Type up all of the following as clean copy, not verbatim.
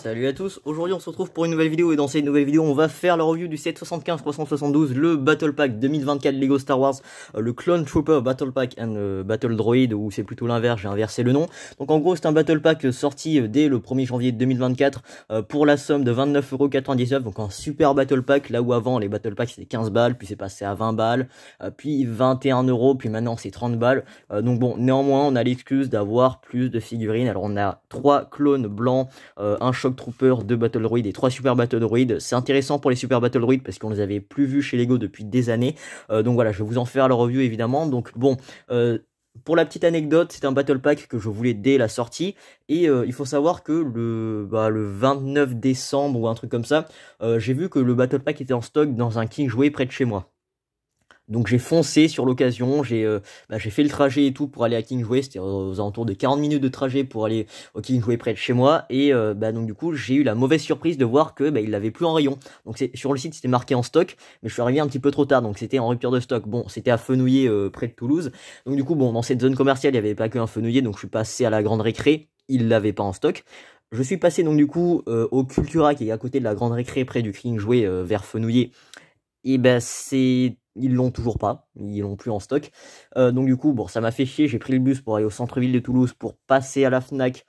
Salut à tous, aujourd'hui on se retrouve pour une nouvelle vidéo et dans cette nouvelle vidéo on va faire la review du set 75-372, le Battle Pack 2024 Lego Star Wars, le Clone Trooper Battle Pack and Battle Droid, ou c'est plutôt l'inverse, j'ai inversé le nom. Donc en gros c'est un Battle Pack sorti dès le 1er janvier 2024 pour la somme de 29,99€, donc un super Battle Pack, là où avant les Battle Packs c'était 15 balles, puis c'est passé à 20 balles, puis 21€, puis maintenant c'est 30 balles. Donc bon, néanmoins on a l'excuse d'avoir plus de figurines. Alors on a 3 clones blancs, un Shock Trooper, 2 Battle Droid et 3 Super Battle Droid. C'est intéressant pour les Super Battle Droid parce qu'on les avait plus vus chez Lego depuis des années. Donc voilà, je vais vous en faire la review évidemment. Donc bon, pour la petite anecdote, c'est un Battle Pack que je voulais dès la sortie. Et il faut savoir que le 29 décembre ou un truc comme ça, j'ai vu que le Battle Pack était en stock dans un Kingsway près de chez moi. Donc j'ai foncé sur l'occasion, j'ai fait le trajet et tout pour aller à Kingsway, c'était aux alentours de 40 minutes de trajet pour aller au Kingsway près de chez moi, et donc du coup j'ai eu la mauvaise surprise de voir que il l'avait plus en rayon. Donc sur le site c'était marqué en stock, mais je suis arrivé un petit peu trop tard, donc c'était en rupture de stock. Bon, c'était à Fenouillet près de Toulouse, donc du coup bon, dans cette zone commerciale il n'y avait pas qu'un Fenouillet, donc je suis passé à la Grande Récré, il l'avait pas en stock. Je suis passé donc du coup au Cultura qui est à côté de la Grande Récré près du Kingsway vers Fenouillet, et ils l'ont toujours pas, ils l'ont plus en stock. Donc du coup, bon, ça m'a fait chier, j'ai pris le bus pour aller au centre-ville de Toulouse pour passer à la Fnac.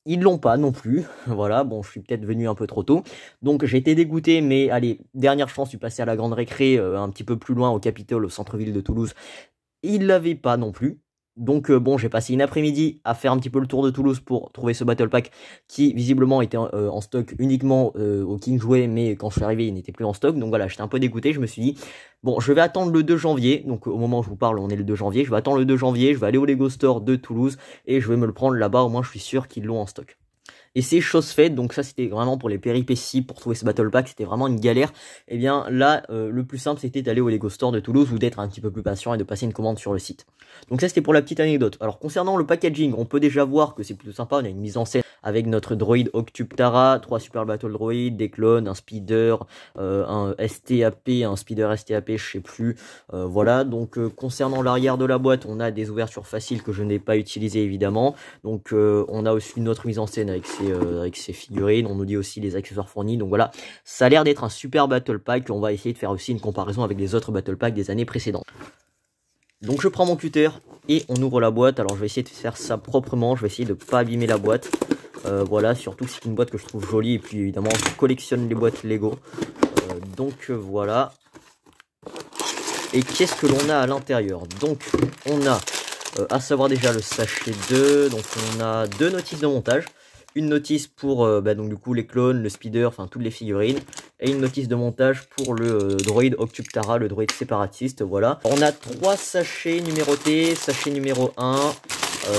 Ils l'ont pas non plus, voilà, bon, je suis peut-être venu un peu trop tôt. Donc j'ai été dégoûté, mais allez, dernière chance, je suis passé à la Grande Récré, un petit peu plus loin au Capitole, au centre-ville de Toulouse. Ils l'avaient pas non plus. Donc bon, j'ai passé une après-midi à faire un petit peu le tour de Toulouse pour trouver ce Battle Pack qui visiblement était en stock uniquement au Kingsway, mais quand je suis arrivé il n'était plus en stock. Donc voilà, j'étais un peu dégoûté, je me suis dit bon, je vais attendre le 2 janvier, donc au moment où je vous parle on est le 2 janvier, je vais attendre le 2 janvier, je vais aller au Lego Store de Toulouse et je vais me le prendre là-bas, au moins je suis sûr qu'ils l'ont en stock. Et c'est chose faite, donc ça c'était vraiment pour les péripéties, pour trouver ce Battle Pack, c'était vraiment une galère. Et bien là, le plus simple c'était d'aller au Lego Store de Toulouse ou d'être un petit peu plus patient et de passer une commande sur le site. Donc ça c'était pour la petite anecdote. Alors concernant le packaging, on peut déjà voir que c'est plutôt sympa, on a une mise en scène avec notre droïde Octube Tara, 3 Super Battle Droid, des clones, un speeder, un STAP, un speeder STAP, je sais plus. Voilà, donc concernant l'arrière de la boîte, on a des ouvertures faciles que je n'ai pas utilisées évidemment. Donc on a aussi une autre mise en scène avec ses figurines, on nous dit aussi les accessoires fournis. Donc voilà, ça a l'air d'être un super Battle Pack. On va essayer de faire aussi une comparaison avec les autres Battle Packs des années précédentes. Donc je prends mon cutter et on ouvre la boîte. Alors je vais essayer de faire ça proprement, je vais essayer de pas abîmer la boîte. Voilà, surtout que c'est une boîte que je trouve jolie, et puis évidemment je collectionne les boîtes Lego. Donc voilà. Et qu'est-ce que l'on a à l'intérieur? Donc on a à savoir déjà le sachet 2, donc on a 2 notices de montage. Une notice pour donc du coup les clones, le speeder, enfin toutes les figurines, et une notice de montage pour le droïde Octube Tara, le droïde séparatiste, voilà. On a 3 sachets numérotés, sachet numéro 1,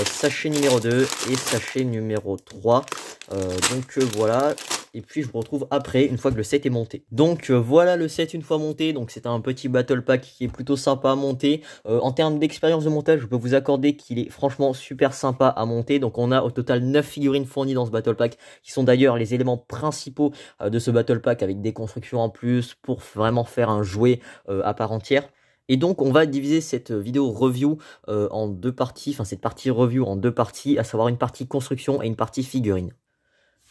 sachet numéro 2 et sachet numéro 3. Donc voilà. Et puis je vous retrouve après, une fois que le set est monté. Donc voilà le set une fois monté. Donc c'est un petit Battle Pack qui est plutôt sympa à monter. En termes d'expérience de montage, je peux vous accorder qu'il est franchement super sympa à monter. Donc on a au total 9 figurines fournies dans ce Battle Pack, qui sont d'ailleurs les éléments principaux de ce Battle Pack, avec des constructions en plus pour vraiment faire un jouet à part entière. Et donc on va diviser cette vidéo review en 2 parties, enfin cette partie review en 2 parties, à savoir une partie construction et une partie figurine.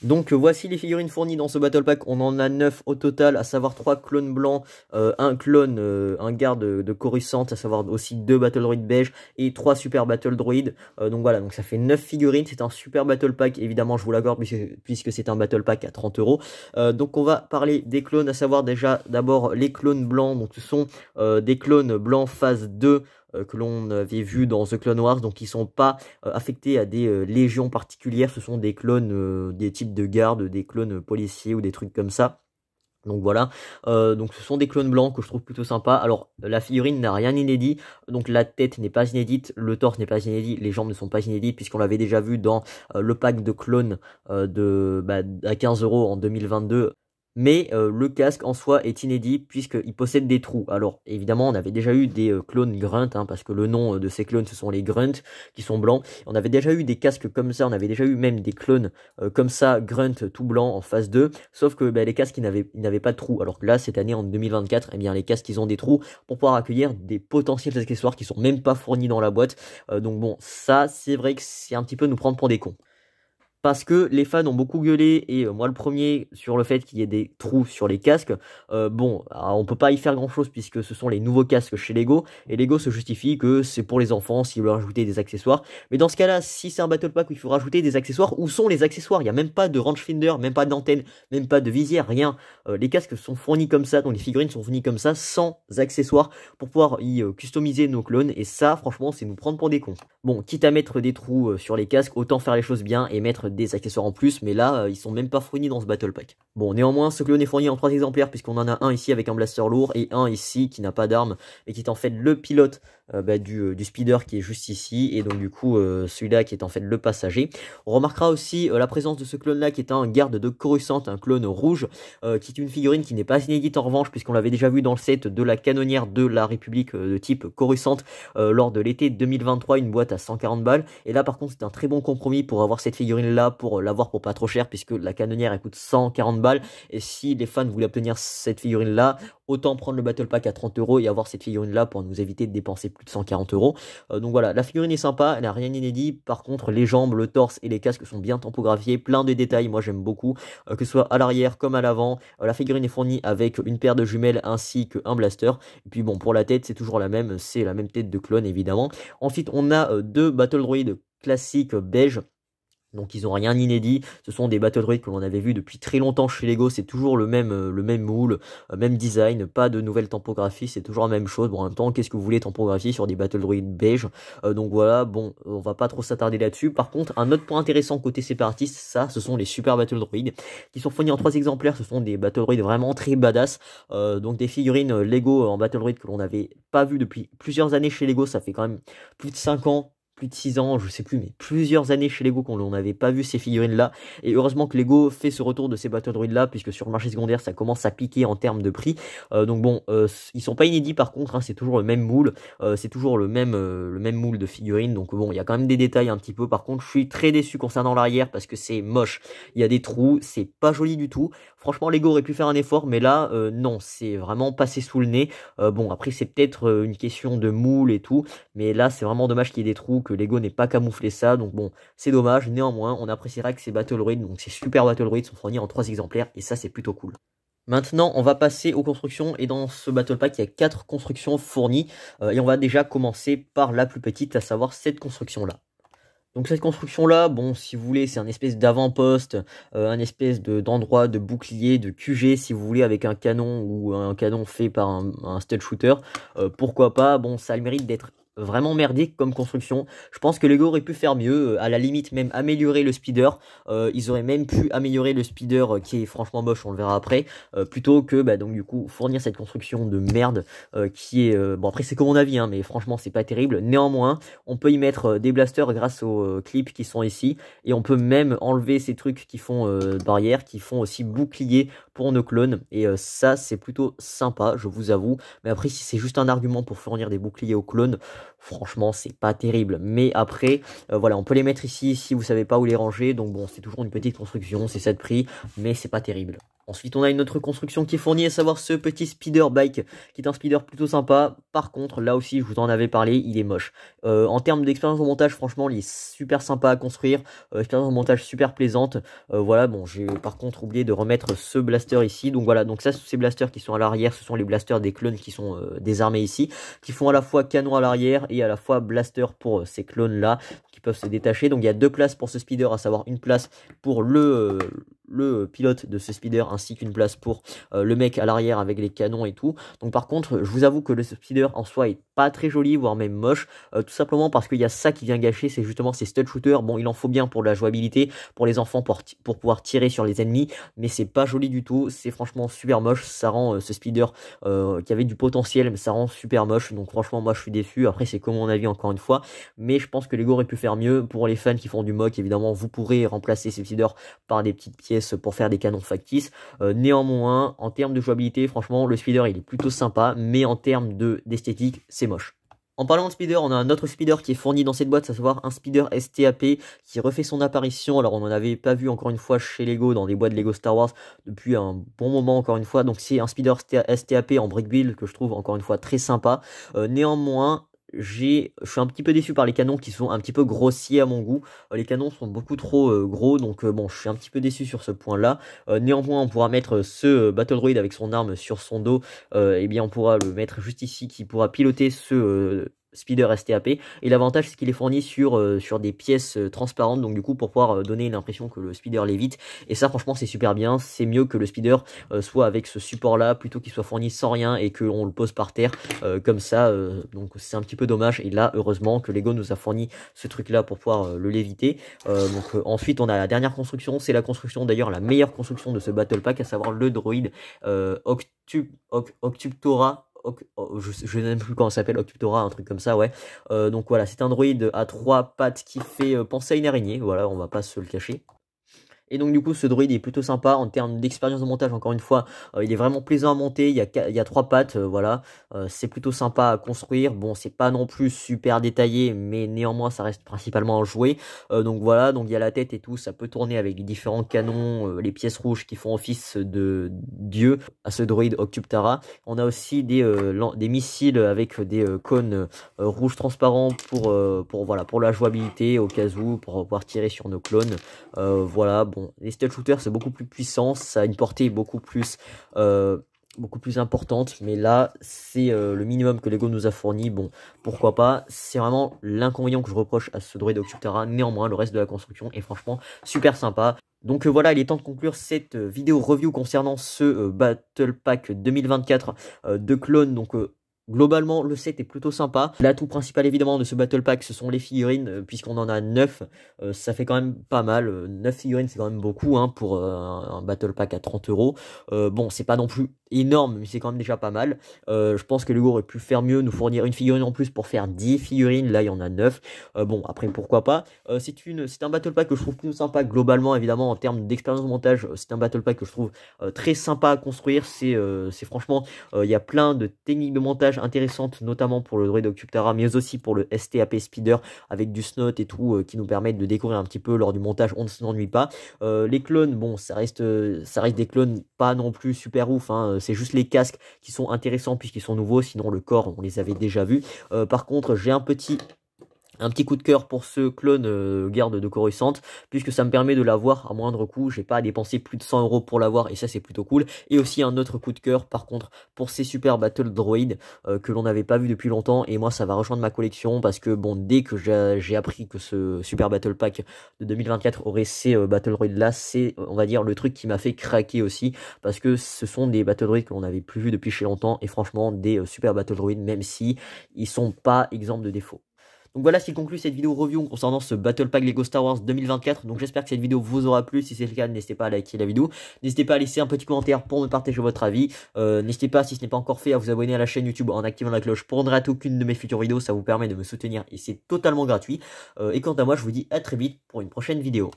Donc voici les figurines fournies dans ce Battle Pack, on en a 9 au total, à savoir 3 clones blancs, un clone, un garde de Coruscant, à savoir aussi 2 Battle Droid beige et 3 Super Battle Droid. Donc voilà, donc ça fait 9 figurines, c'est un super Battle Pack, évidemment je vous l'accorde puisque c'est un Battle Pack à 30€. Donc on va parler des clones, à savoir déjà d'abord les clones blancs, donc ce sont des clones blancs phase 2, que l'on avait vu dans The Clone Wars, donc ils sont pas affectés à des légions particulières, ce sont des clones, des types de gardes, des clones policiers ou des trucs comme ça. Donc voilà, donc ce sont des clones blancs que je trouve plutôt sympa. Alors la figurine n'a rien d'inédit, donc la tête n'est pas inédite, le torse n'est pas inédit, les jambes ne sont pas inédites puisqu'on l'avait déjà vu dans le pack de clones à 15€ en 2022. Mais le casque en soi est inédit puisqu'il possède des trous. Alors évidemment on avait déjà eu des clones Grunt, parce que le nom de ces clones ce sont les Grunt qui sont blancs. On avait déjà eu des casques comme ça, on avait déjà eu même des clones comme ça, Grunt tout blanc en phase 2. Sauf que les casques ils n'avaient pas de trous. Alors que là cette année en 2024, eh bien les casques ils ont des trous pour pouvoir accueillir des potentiels accessoires qui sont même pas fournis dans la boîte. Donc bon, ça c'est vrai que c'est un petit peu nous prendre pour des cons. parce que les fans ont beaucoup gueulé, et moi le premier, sur le fait qu'il y ait des trous sur les casques. Bon, on peut pas y faire grand chose puisque ce sont les nouveaux casques chez Lego, et Lego se justifie que c'est pour les enfants s'ils veulent rajouter des accessoires. Mais dans ce cas là, si c'est un battle pack où il faut rajouter des accessoires, où sont les accessoires? Il n'y a même pas de rangefinder, même pas d'antenne, même pas de visière, rien. Les casques sont fournis comme ça, donc les figurines sont fournies comme ça, sans accessoires, pour pouvoir y customiser nos clones, et ça franchement c'est nous prendre pour des cons. Bon, quitte à mettre des trous sur les casques, autant faire les choses bien et mettre des accessoires en plus, mais là ils sont même pas fournis dans ce battle pack. Bon, néanmoins ce clone est fourni en 3 exemplaires, puisqu'on en a un ici avec un blaster lourd et un ici qui n'a pas d'arme et qui est en fait le pilote du speeder qui est juste ici, et donc du coup celui-là qui est en fait le passager. On remarquera aussi la présence de ce clone là qui est un garde de Coruscant, un clone rouge, qui est une figurine qui n'est pas inédite en revanche, puisqu'on l'avait déjà vu dans le set de la canonnière de la République de type Coruscant lors de l'été 2023, une boîte à 140 balles, et là par contre c'est un très bon compromis pour avoir cette figurine là, pour l'avoir pour pas trop cher, puisque la canonnière elle coûte 140 balles, et si les fans voulaient obtenir cette figurine là, autant prendre le battle pack à 30 € et avoir cette figurine là pour nous éviter de dépenser plus de 140 €. Donc voilà, la figurine est sympa, elle n'a rien d'inédit. Par contre les jambes, le torse et les casques sont bien tampographiés, plein de détails, moi j'aime beaucoup, que ce soit à l'arrière comme à l'avant. La figurine est fournie avec une paire de jumelles ainsi qu'un blaster, et puis bon, pour la tête c'est toujours la même, c'est la même tête de clone évidemment. Ensuite on a deux battle droids classiques beige. Donc ils ont rien d'inédit, ce sont des battle droids que l'on avait vu depuis très longtemps chez Lego, c'est toujours le même moule, même design, pas de nouvelle tempographie, c'est toujours la même chose. Bon, en même temps, qu'est-ce que vous voulez tempographie sur des battle droids beige? Donc voilà, bon, on va pas trop s'attarder là-dessus. Par contre, un autre point intéressant côté séparatiste, ça, ce sont les super battle droids qui sont fournis en 3 exemplaires. Ce sont des battle droids vraiment très badass, donc des figurines Lego en battle droid que l'on n'avait pas vu depuis plusieurs années chez Lego. Ça fait quand même plus de 5 ans, plus de 6 ans, je sais plus, mais plusieurs années chez Lego qu'on n'avait pas vu ces figurines là, et heureusement que Lego fait ce retour de ces battle droids là, puisque sur le marché secondaire ça commence à piquer en termes de prix. Donc bon, ils sont pas inédits par contre, hein, c'est toujours le même moule, c'est toujours le même moule de figurines, donc bon, il y a quand même des détails un petit peu. Par contre je suis très déçu concernant l'arrière parce que c'est moche, il y a des trous, c'est pas joli du tout. Franchement Lego aurait pu faire un effort, mais là non, c'est vraiment passé sous le nez. Bon, après c'est peut-être une question de moule et tout, mais là c'est vraiment dommage qu'il y ait des trous, que Lego n'ait pas camouflé ça, donc bon, c'est dommage. Néanmoins, on appréciera que ces battle droids, donc ces super battle droids, sont fournis en 3 exemplaires, et ça c'est plutôt cool. Maintenant, on va passer aux constructions, et dans ce battle pack, il y a 4 constructions fournies, et on va déjà commencer par la plus petite, à savoir cette construction-là. Donc cette construction-là, bon, si vous voulez, c'est un espèce d'avant-poste, un espèce d'endroit de bouclier, de QG, si vous voulez, avec un canon, ou un canon fait par un stud shooter. Pourquoi pas? Bon, ça a le mérite d'être vraiment merdique comme construction. Je pense que Lego aurait pu faire mieux, à la limite même améliorer le speeder. Ils auraient même pu améliorer le speeder qui est franchement moche, on le verra après, plutôt que donc du coup fournir cette construction de merde qui est bon, après c'est comme mon avis, hein, mais franchement c'est pas terrible. Néanmoins on peut y mettre des blasters grâce aux clips qui sont ici, et on peut même enlever ces trucs qui font barrière, qui font aussi bouclier pour nos clones, et ça c'est plutôt sympa, je vous avoue. Mais après si c'est juste un argument pour fournir des boucliers aux clones, franchement c'est pas terrible. Mais après voilà, on peut les mettre ici si vous savez pas où les ranger, donc bon, c'est toujours une petite construction, c'est ça de prix, mais c'est pas terrible. Ensuite, on a une autre construction qui est fournie, à savoir ce petit speeder bike, qui est un speeder plutôt sympa. Par contre, là aussi, je vous en avais parlé, il est moche. En termes d'expérience de montage, franchement, il est super sympa à construire. Expérience de montage super plaisante. Voilà, bon, j'ai par contre oublié de remettre ce blaster ici. Donc voilà, donc ça, ces blasters qui sont à l'arrière, ce sont les blasters des clones qui sont désarmés ici, qui font à la fois canon à l'arrière et à la fois blaster pour ces clones-là, qui peuvent se détacher. Donc il y a 2 places pour ce speeder, à savoir une place pour le pilote de ce speeder, ainsi qu'une place pour le mec à l'arrière avec les canons et tout. Donc par contre, je vous avoue que le speeder en soi est pas très joli, voire même moche, tout simplement parce qu'il y a ça qui vient gâcher, c'est justement ces stud shooters. Bon, il en faut bien pour la jouabilité, pour les enfants, pour pouvoir tirer sur les ennemis, mais c'est pas joli du tout, c'est franchement super moche. Ça rend ce speeder qui avait du potentiel, mais ça rend super moche. Donc franchement, moi je suis déçu. Après c'est comme mon avis encore une fois, mais je pense que Lego aurait pu faire mieux. Pour les fans qui font du mock, évidemment, vous pourrez remplacer ces speeders par des petites pièces pour faire des canons factices. Néanmoins, en termes de jouabilité, franchement, le speeder il est plutôt sympa, mais en termes d'esthétique, c'est moche. En parlant de speeder, on a un autre speeder qui est fourni dans cette boîte, à savoir un speeder STAP qui refait son apparition. Alors on n'en avait pas vu encore une fois chez Lego dans des boîtes Lego Star Wars depuis un bon moment encore une fois. Donc c'est un speeder STAP en brick build que je trouve encore une fois très sympa. Néanmoins, je suis un petit peu déçu par les canons qui sont un petit peu grossiers à mon goût. Les canons sont beaucoup trop gros, donc bon, je suis un petit peu déçu sur ce point-là. Néanmoins, on pourra mettre ce Battle Droid avec son arme sur son dos. Et bien, on pourra le mettre juste ici, qui pourra piloter ce Speeder STAP, et l'avantage c'est qu'il est fourni sur des pièces transparentes, donc du coup pour pouvoir donner l'impression que le speeder lévite, et ça franchement c'est super bien. C'est mieux que le speeder soit avec ce support là plutôt qu'il soit fourni sans rien et qu'on le pose par terre comme ça, donc c'est un petit peu dommage. Et là heureusement que Lego nous a fourni ce truc là pour pouvoir le léviter. Ensuite on a la dernière construction, c'est la construction, d'ailleurs la meilleure construction de ce Battle Pack, à savoir le droïde Octuptora. Je sais même plus comment ça s'appelle, Octuptora, un truc comme ça, ouais. Donc voilà, c'est un droïde à 3 pattes qui fait penser à une araignée, voilà, on va pas se le cacher. Et donc du coup ce droïde est plutôt sympa en termes d'expérience de montage. Encore une fois, il est vraiment plaisant à monter. Il y a 3 pattes, voilà. C'est plutôt sympa à construire. Bon, c'est pas non plus super détaillé, mais néanmoins ça reste principalement un jouet. Donc voilà, donc il y a la tête et tout, ça peut tourner avec les différents canons, les pièces rouges qui font office de dieu à ce droïde Octuptara. On a aussi des missiles avec des cônes rouges transparents voilà, pour la jouabilité au cas où, pour pouvoir tirer sur nos clones. Voilà, bon, les stealth shooters c'est beaucoup plus puissant, ça a une portée beaucoup plus importante, mais là c'est le minimum que Lego nous a fourni. Bon, pourquoi pas, c'est vraiment l'inconvénient que je reproche à ce droïde Octuptara. Néanmoins le reste de la construction est franchement super sympa. Donc voilà, il est temps de conclure cette vidéo review concernant ce Battle Pack 2024 de clones. Donc globalement, le set est plutôt sympa. L'atout principal évidemment de ce Battle Pack, ce sont les figurines, puisqu'on en a 9. Ça fait quand même pas mal. 9 figurines, c'est quand même beaucoup hein, pour un Battle Pack à 30 €. Bon, c'est pas non plus énorme, mais c'est quand même déjà pas mal. Je pense que Lego aurait pu faire mieux, nous fournir une figurine en plus pour faire 10 figurines. Là, il y en a 9. Bon, après, pourquoi pas. C'est un Battle Pack que je trouve plutôt sympa globalement, évidemment, en termes d'expérience de montage. C'est un Battle Pack que je trouve très sympa à construire. C'est franchement, il y a plein de techniques de montage intéressantes, notamment pour le droïde Octuptara, mais aussi pour le STAP Speeder avec du snot et tout, qui nous permettent de découvrir un petit peu lors du montage. On ne s'ennuie pas. Les clones, bon, ça reste des clones pas non plus super ouf, hein. C'est juste les casques qui sont intéressants puisqu'ils sont nouveaux, sinon le corps on les avait déjà vus. Par contre j'ai un petit coup de cœur pour ce clone garde de Coruscant, puisque ça me permet de l'avoir à moindre coût. J'ai pas à dépenser plus de 100 € pour l'avoir, et ça c'est plutôt cool. Et aussi un autre coup de cœur par contre pour ces super battle droïdes que l'on n'avait pas vu depuis longtemps, et moi ça va rejoindre ma collection parce que bon, dès que j'ai appris que ce super battle pack de 2024 aurait ces battle droïdes là, c'est on va dire le truc qui m'a fait craquer aussi, parce que ce sont des battle droïdes que l'on n'avait plus vu depuis chez longtemps, et franchement des super battle droïdes, même si ils sont pas exempts de défauts. Donc voilà, ce qui conclut cette vidéo review concernant ce Battle Pack Lego Star Wars 2024. Donc j'espère que cette vidéo vous aura plu. Si c'est le cas, n'hésitez pas à liker la vidéo. N'hésitez pas à laisser un petit commentaire pour me partager votre avis. N'hésitez pas, si ce n'est pas encore fait, à vous abonner à la chaîne YouTube en activant la cloche pour ne rater aucune de mes futures vidéos. Ça vous permet de me soutenir et c'est totalement gratuit. Et quant à moi, je vous dis à très vite pour une prochaine vidéo.